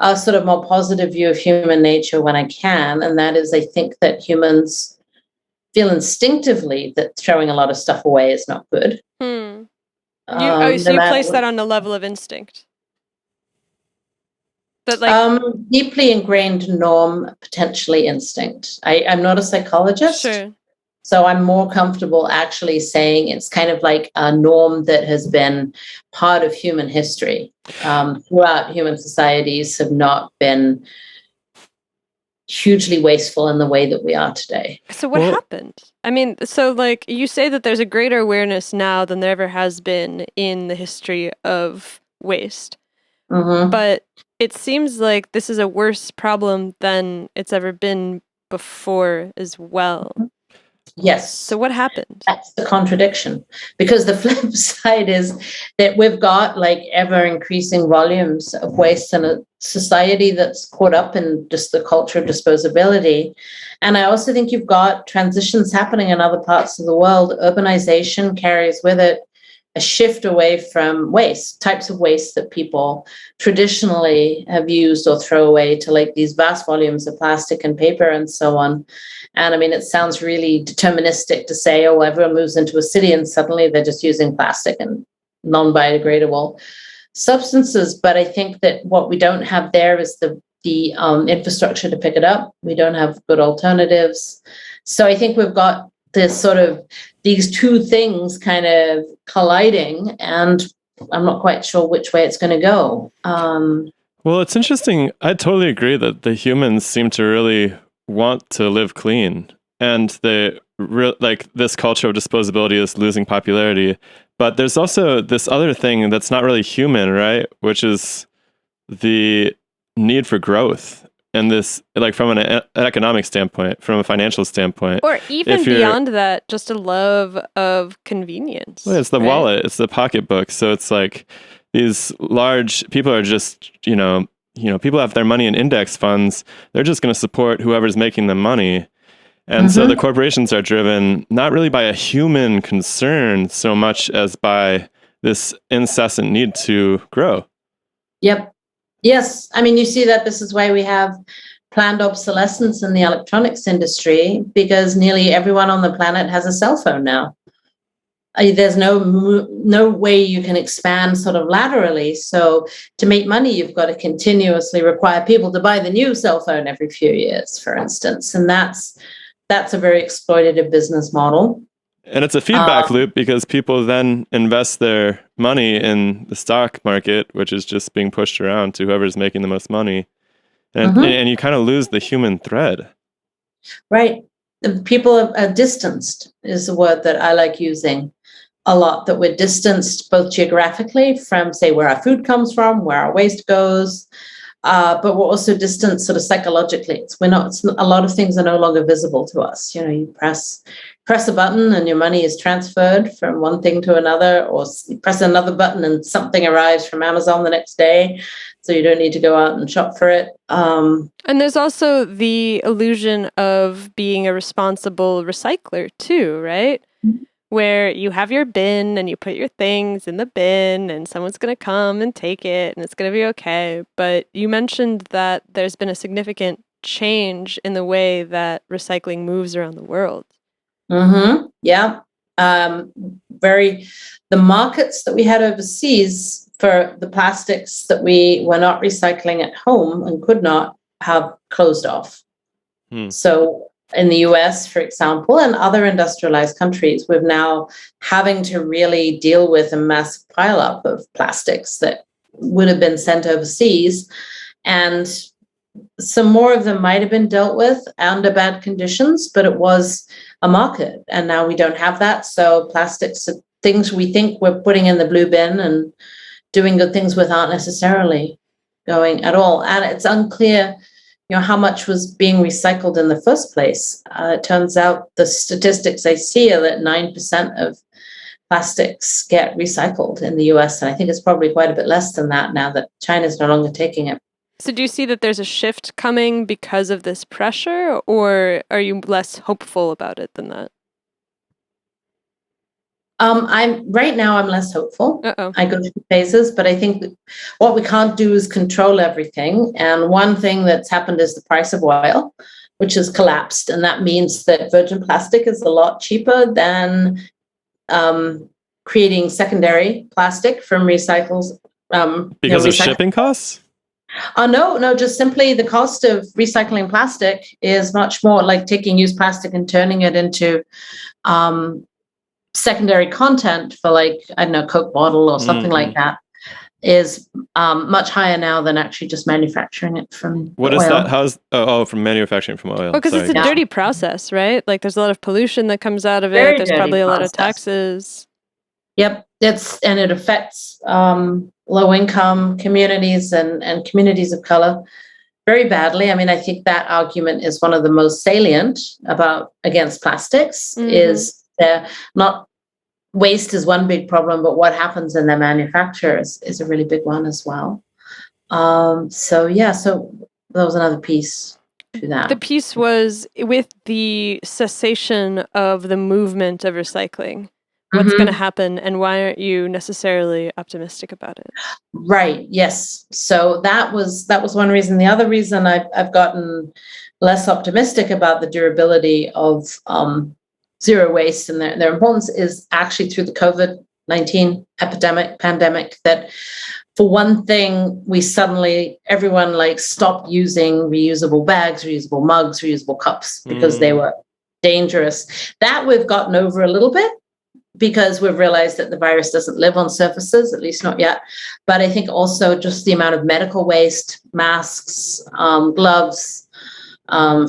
B: a sort of more positive view of human nature when I can, and that is, I think that humans feel instinctively that throwing a lot of stuff away is not good.
A: So you place that on the level of instinct? But like
B: deeply ingrained norm, potentially instinct. I'm not a psychologist.
A: Sure.
B: So I'm more comfortable actually saying it's kind of like a norm that has been part of human history. Throughout human societies have not been hugely wasteful in the way that we are today.
A: So what happened? I mean, so like you say that there's a greater awareness now than there ever has been in the history of waste. But it seems like this is a worse problem than it's ever been before as well.
B: Yes.
A: So what happened?
B: That's the contradiction, because the flip side is that we've got like ever increasing volumes of waste in a society that's caught up in just the culture of disposability. And I also think you've got transitions happening in other parts of the world. Urbanization carries with it a shift away from waste, types of waste that people traditionally have used or throw away, to like these vast volumes of plastic and paper and so on. And I mean, it sounds really deterministic to say, oh, everyone moves into a city and suddenly they're just using plastic and non-biodegradable substances. But I think that what we don't have there is the infrastructure to pick it up. We don't have good alternatives. So I think we've got this sort of these two things kind of colliding, and I'm not quite sure which way it's going to go.
C: Well, it's interesting. I totally agree that the humans seem to really want to live clean. and like this culture of disposability is losing popularity. But there's also this other thing that's not really human, right? Which is the need for growth. And this, like from an economic standpoint, from a financial standpoint.
A: Or even beyond that, just a love of convenience.
C: Well, it's the wallet, it's the pocketbook. So it's like these large people are just, people have their money in index funds. They're just going to support whoever's making them money. And so the corporations are driven not really by a human concern so much as by this incessant need to grow.
B: Yep. Yes. I mean, you see that this is why we have planned obsolescence in the electronics industry, because nearly everyone on the planet has a cell phone now. There's no way you can expand sort of laterally. So to make money, you've got to continuously require people to buy the new cell phone every few years, for instance. And that's a very exploitative business model.
C: And it's a feedback loop, because people then invest their money in the stock market, which is just being pushed around to whoever's making the most money. And you kind of lose the human thread. Right.
B: People are distanced is a word that I like using a lot, that we're distanced both geographically from, say, where our food comes from, where our waste goes, but we're also distant sort of psychologically. A lot of things are no longer visible to us. You press a button and your money is transferred from one thing to another, or you press another button and something arrives from Amazon the next day, so you don't need to go out and shop for it.
A: And there's also the illusion of being a responsible recycler too, right? Where you have your bin and you put your things in the bin and someone's going to come and take it and it's going to be okay. But you mentioned that there's been a significant change in the way that recycling moves around the world.
B: Yeah. The markets that we had overseas for the plastics that we were not recycling at home and could not have closed off. So in the US, for example, and other industrialized countries, we're now having to really deal with a massive pileup of plastics that would have been sent overseas. And some more of them might have been dealt with under bad conditions, but it was a market. And now we don't have that. So plastics are things we think we're putting in the blue bin and doing good things with aren't necessarily going at all. And it's unclear how much was being recycled in the first place. It turns out the statistics I see are that 9% of plastics get recycled in the US. And I think it's probably quite a bit less than that now that China's no longer taking it.
A: So do you see that there's a shift coming because of this pressure, or are you less hopeful about it than that?
B: Right now I'm less hopeful.
A: Uh-oh.
B: I go through phases, but I think what we can't do is control everything. And one thing that's happened is the price of oil, which has collapsed. And that means that virgin plastic is a lot cheaper than creating secondary plastic from recycles.
C: Because of shipping costs?
B: No, just simply the cost of recycling plastic is much more, like taking used plastic and turning it into secondary content for, like, I don't know, Coke bottle or something like that, is much higher now than actually just manufacturing it from
C: What
B: oil.
C: Is that? How's from manufacturing from oil?
A: Because it's a dirty process, right? Like there's a lot of pollution that comes out of it. There's probably a lot of taxes.
B: Yep, it affects low income communities and communities of color very badly. I mean, I think that argument is one of the most salient against plastics. Is they're not. Waste is one big problem, but what happens in their manufacture is a really big one as well. So that was another piece to that.
A: The piece was with the cessation of the movement of recycling. What's going to happen, and why aren't you necessarily optimistic about it?
B: Right. Yes. So that was one reason. The other reason I've gotten less optimistic about the durability of zero waste and their importance is actually through the COVID-19 pandemic, that for one thing, everyone stopped using reusable bags, reusable mugs, reusable cups because they were dangerous. That we've gotten over a little bit because we've realized that the virus doesn't live on surfaces, at least not yet. But I think also just the amount of medical waste, masks, gloves,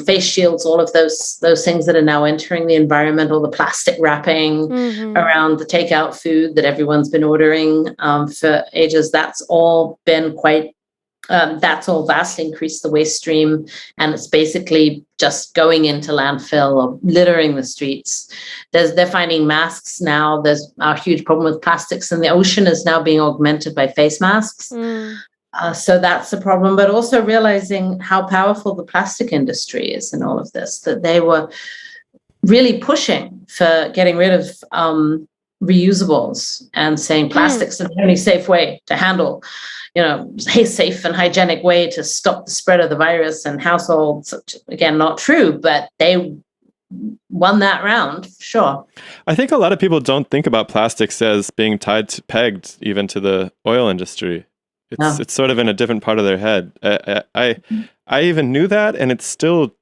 B: face shields, all of those things that are now entering the environment, all the plastic wrapping around the takeout food that everyone's been ordering for ages. That's all been that's all vastly increased the waste stream, and it's basically just going into landfill or littering the streets. They're finding masks now. There's a huge problem with plastics, and the ocean is now being augmented by face masks. So that's a problem, but also realizing how powerful the plastic industry is in all of this, that they were really pushing for getting rid of reusables and saying plastics are the only safe way to handle, safe and hygienic way to stop the spread of the virus and households. Again, not true, but they won that round, for sure.
C: I think a lot of people don't think about plastics as being pegged even to the oil industry. It's sort of in a different part of their head. I even knew that, and it still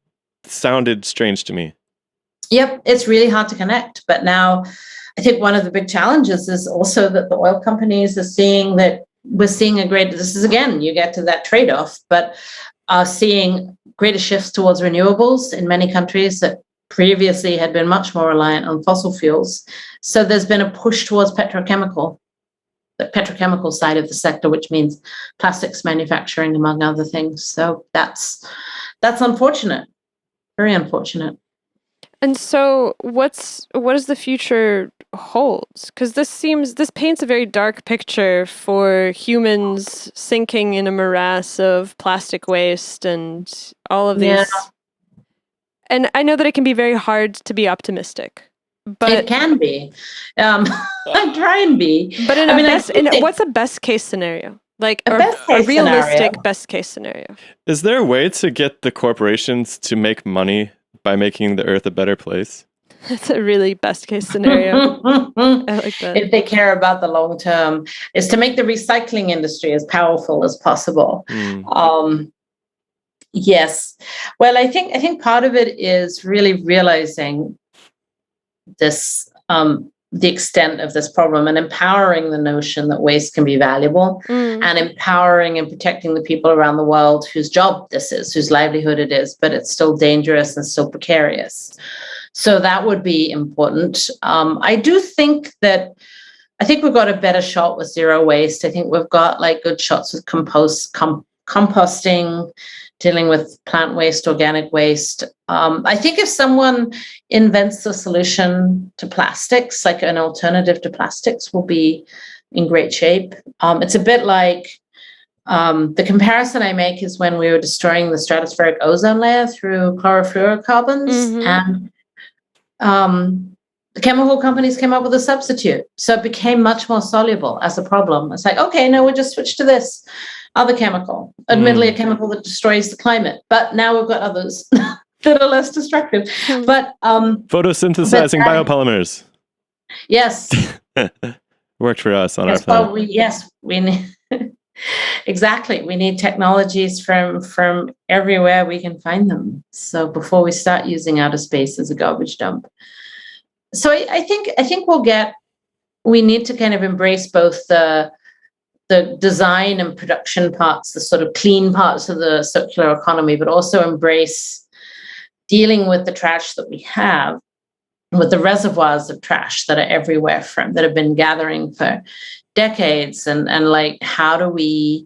C: sounded strange to me.
B: Yep, it's really hard to connect. But now I think one of the big challenges is also that the oil companies are seeing that we're seeing this is, again, you get to that trade-off, but are seeing greater shifts towards renewables in many countries that previously had been much more reliant on fossil fuels. So there's been a push towards the petrochemical side of the sector, which means plastics manufacturing, among other things. So that's unfortunate, very unfortunate.
A: And so what does the future holds? Because this paints a very dark picture for humans sinking in a morass of plastic waste and all of these.
B: Yeah.
A: And I know that it can be very hard to be optimistic. But
B: it can be. I try and be.
A: But what's a best case scenario? Like a realistic scenario. Best case scenario.
C: Is there a way to get the corporations to make money by making the earth a better place?
A: That's a really best case scenario. I like that.
B: If they care about the long term, is to make the recycling industry as powerful as possible. Yes. Well, I think part of it is really realizing this, the extent of this problem, and empowering the notion that waste can be valuable, and empowering and protecting the people around the world whose job this is, whose livelihood it is, but it's still dangerous and still precarious. So that would be important. I think we've got a better shot with zero waste. I think we've got good shots with composting, dealing with plant waste, organic waste. I think if someone invents a solution to plastics, like an alternative to plastics, we'll be in great shape. It's a bit like the comparison I make is when we were destroying the stratospheric ozone layer through chlorofluorocarbons, and the chemical companies came up with a substitute. So it became much more soluble as a problem. It's like, okay, no, we'll just switch to this other chemical, admittedly a chemical that destroys the climate, but now we've got others that are less destructive. But
C: photosynthesizing biopolymers.
B: Yes.
C: Worked for us on our planet.
B: We need exactly. We need technologies from everywhere we can find them. So before we start using outer space as a garbage dump. So I think we need to kind of embrace both the design and production parts, the sort of clean parts of the circular economy, but also embrace dealing with the trash that we have, with the reservoirs of trash that are everywhere that have been gathering for decades, and how do we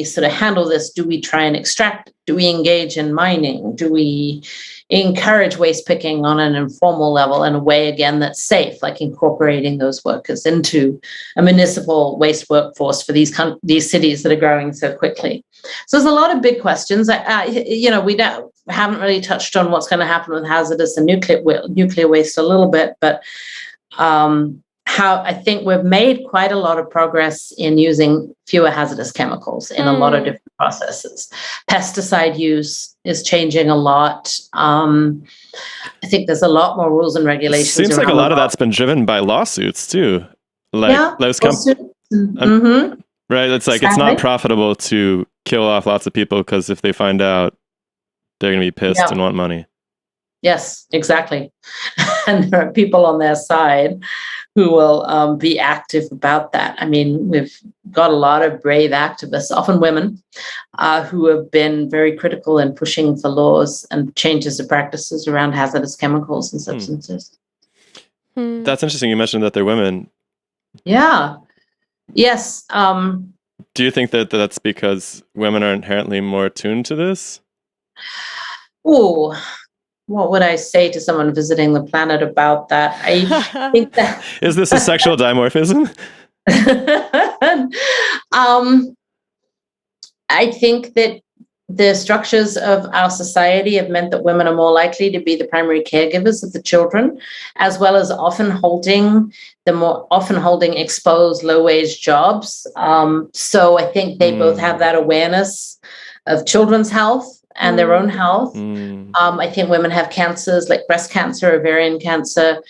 B: sort of handle this? Do we try and extract? Do we engage in mining? Do we encourage waste picking on an informal level in a way, again, that's safe, like incorporating those workers into a municipal waste workforce for these cities that are growing so quickly? So there's a lot of big questions. We haven't really touched on what's going to happen with hazardous and nuclear waste a little bit, but how I think we've made quite a lot of progress in using fewer hazardous chemicals in a lot of different processes. Pesticide use is changing a lot. I think there's a lot more rules and regulations.
C: Seems like a lot of that's been driven by lawsuits too. Right? It's like, it's not profitable to kill off lots of people because if they find out, they're going to be pissed and want money.
B: Yes, exactly. And there are people on their side who will be active about that. I mean, we've got a lot of brave activists, often women, who have been very critical in pushing for laws and changes of practices around hazardous chemicals and substances.
C: That's interesting. You mentioned that they're women.
B: Yeah. Yes.
C: Do you think that that's because women are inherently more attuned to this?
B: Oh, what would I say to someone visiting the planet about that? I think that
C: Is this a sexual dimorphism?
B: I think that the structures of our society have meant that women are more likely to be the primary caregivers of the children, as well as often holding exposed low-wage jobs. So I think they both have that awareness of children's health and their own health. I think women have cancers like breast cancer, ovarian cancer,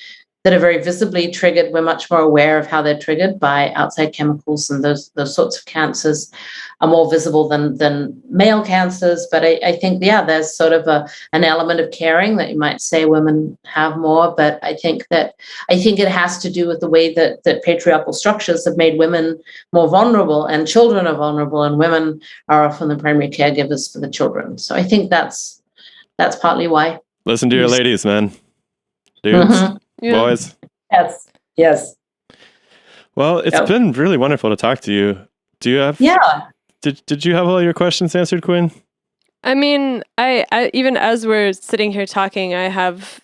B: that are very visibly triggered. We're much more aware of how they're triggered by outside chemicals, and those sorts of cancers are more visible than male cancers. But I think, yeah, there's sort of an element of caring that you might say women have more. But I think it has to do with the way that patriarchal structures have made women more vulnerable, and children are vulnerable, and women are often the primary caregivers for the children. So I think that's partly why.
C: Listen to your ladies, man. Dudes. Boys.
B: Yes.
C: Well, it's been really wonderful to talk to you. Do you have?
B: Yeah.
C: Did you have all your questions answered, Quinn?
A: I mean, I even as we're sitting here talking, I have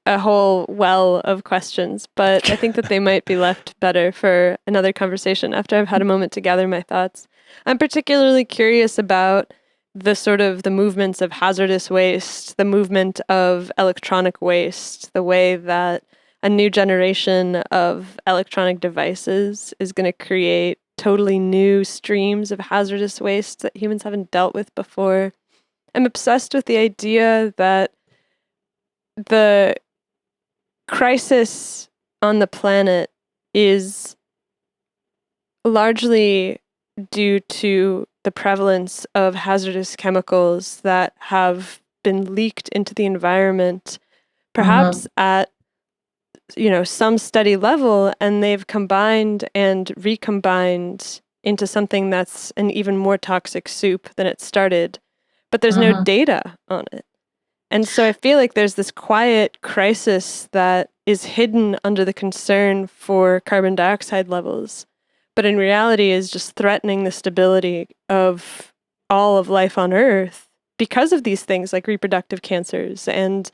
A: a whole well of questions, but I think that they might be left better for another conversation after I've had a moment to gather my thoughts. I'm particularly curious about the movements of hazardous waste, the movement of electronic waste, the way that a new generation of electronic devices is going to create totally new streams of hazardous waste that humans haven't dealt with before. I'm obsessed with the idea that the crisis on the planet is largely due to the prevalence of hazardous chemicals that have been leaked into the environment, perhaps at some steady level, and they've combined and recombined into something that's an even more toxic soup than it started, but there's no data on it. And so I feel like there's this quiet crisis that is hidden under the concern for carbon dioxide levels, but in reality is just threatening the stability of all of life on Earth because of these things like reproductive cancers and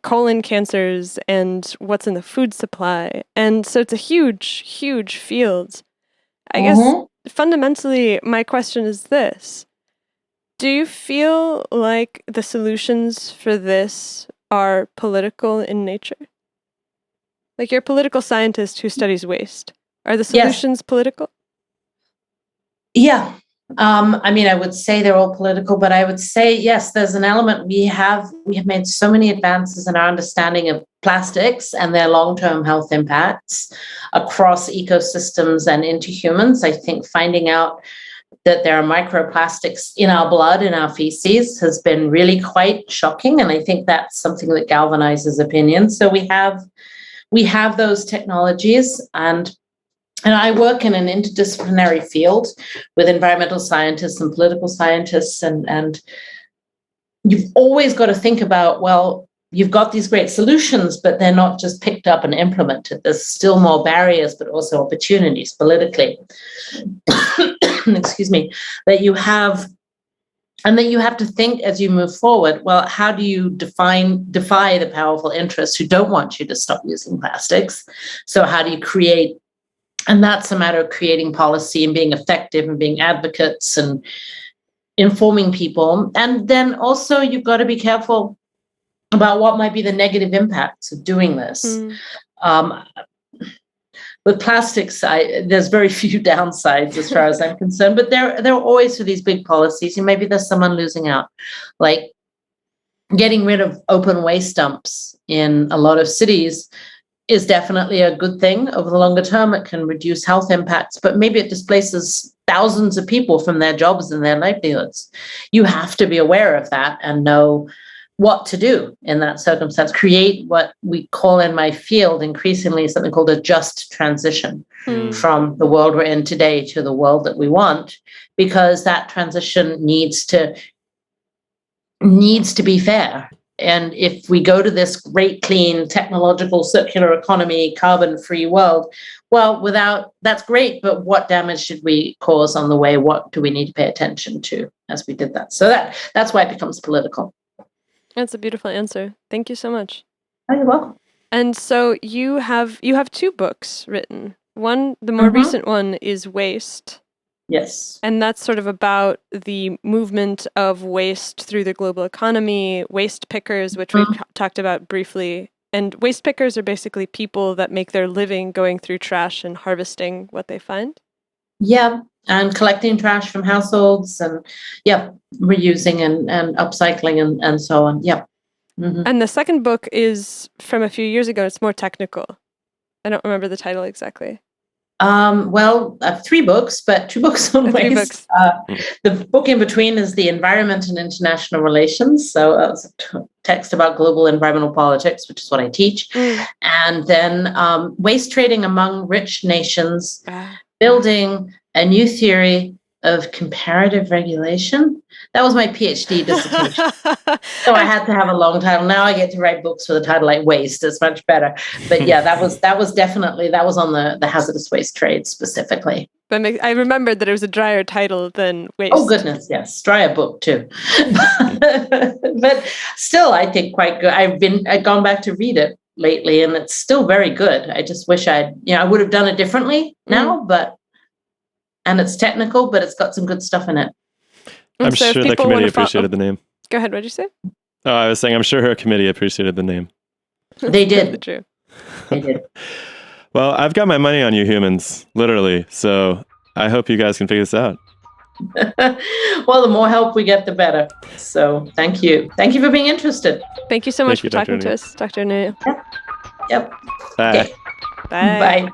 A: colon cancers and what's in the food supply. And so it's a huge, huge field. I guess fundamentally my question is this. Do you feel like the solutions for this are political in nature? Like, you're a political scientist who studies waste. Are the solutions political?
B: Yeah. I mean, I would say they're all political, but I would say, yes, there's an element. We have made so many advances in our understanding of plastics and their long-term health impacts across ecosystems and into humans. I think finding out that there are microplastics in our blood, in our feces, has been really quite shocking. And I think that's something that galvanizes opinion. So we have those technologies, and I work in an interdisciplinary field with environmental scientists and political scientists. And you've always got to think about, well, you've got these great solutions, but they're not just picked up and implemented. There's still more barriers, but also opportunities politically, excuse me, that you have. And then you have to think as you move forward, well, how do you defy the powerful interests who don't want you to stop using plastics? So how do you create? And that's a matter of creating policy and being effective and being advocates and informing people. And then also you've got to be careful about what might be the negative impacts of doing this. With plastics, there's very few downsides as far as I'm concerned, but there are always for these big policies, and maybe there's someone losing out, like getting rid of open waste dumps in a lot of cities is definitely a good thing. Over the longer term, it can reduce health impacts, but maybe it displaces thousands of people from their jobs and their livelihoods. You have to be aware of that and know what to do in that circumstance, create what we call in my field increasingly something called a just transition from the world we're in today to the world that we want, because that transition needs to be fair. And if we go to this great, clean, technological, circular economy, carbon-free world, well, that's great, but what damage should we cause on the way? What do we need to pay attention to as we did that? So that's why it becomes political.
A: That's a beautiful answer. Thank you so much.
B: Oh, you're welcome.
A: And so you have 2 books written. One, the more recent one, is Waste.
B: Yes.
A: And that's sort of about the movement of waste through the global economy, waste pickers, which we've talked about briefly. And waste pickers are basically people that make their living going through trash and harvesting what they find.
B: Yeah, and collecting trash from households and, reusing and upcycling and so on. Yeah. Mm-hmm.
A: And the second book is from a few years ago. It's more technical. I don't remember the title exactly.
B: Well, I have 3 books, but 2 books on waste. The book in between is The Environment and International Relations. So it's a text about global environmental politics, which is what I teach. And then waste trading among rich nations, building a new theory of comparative regulation. That was my PhD dissertation. So I had to have a long title. Now I get to write books with a title like Waste. It's much better. But yeah, that was on the hazardous waste trade specifically.
A: But I remembered that it was a drier title than Waste.
B: Oh goodness, yes, drier book too. But still, I think quite good. I've gone back to read it lately, and it's still very good. I just wish I would have done it differently now, and it's technical, but it's got some good stuff in it.
C: I'm sure the committee appreciated the name.
A: Go ahead, what did you say?
C: Oh, I was saying I'm sure her committee appreciated the name.
B: They did.
A: True.
B: They did.
C: Well, I've got my money on you humans, literally. So I hope you guys can figure this out.
B: Well, the more help we get, the better. So thank you. Thank you for being interested.
A: Thank you so much for talking to us, Dr. O'Neill.
B: Yep.
C: Bye.
B: Okay.
A: Bye.
B: Bye.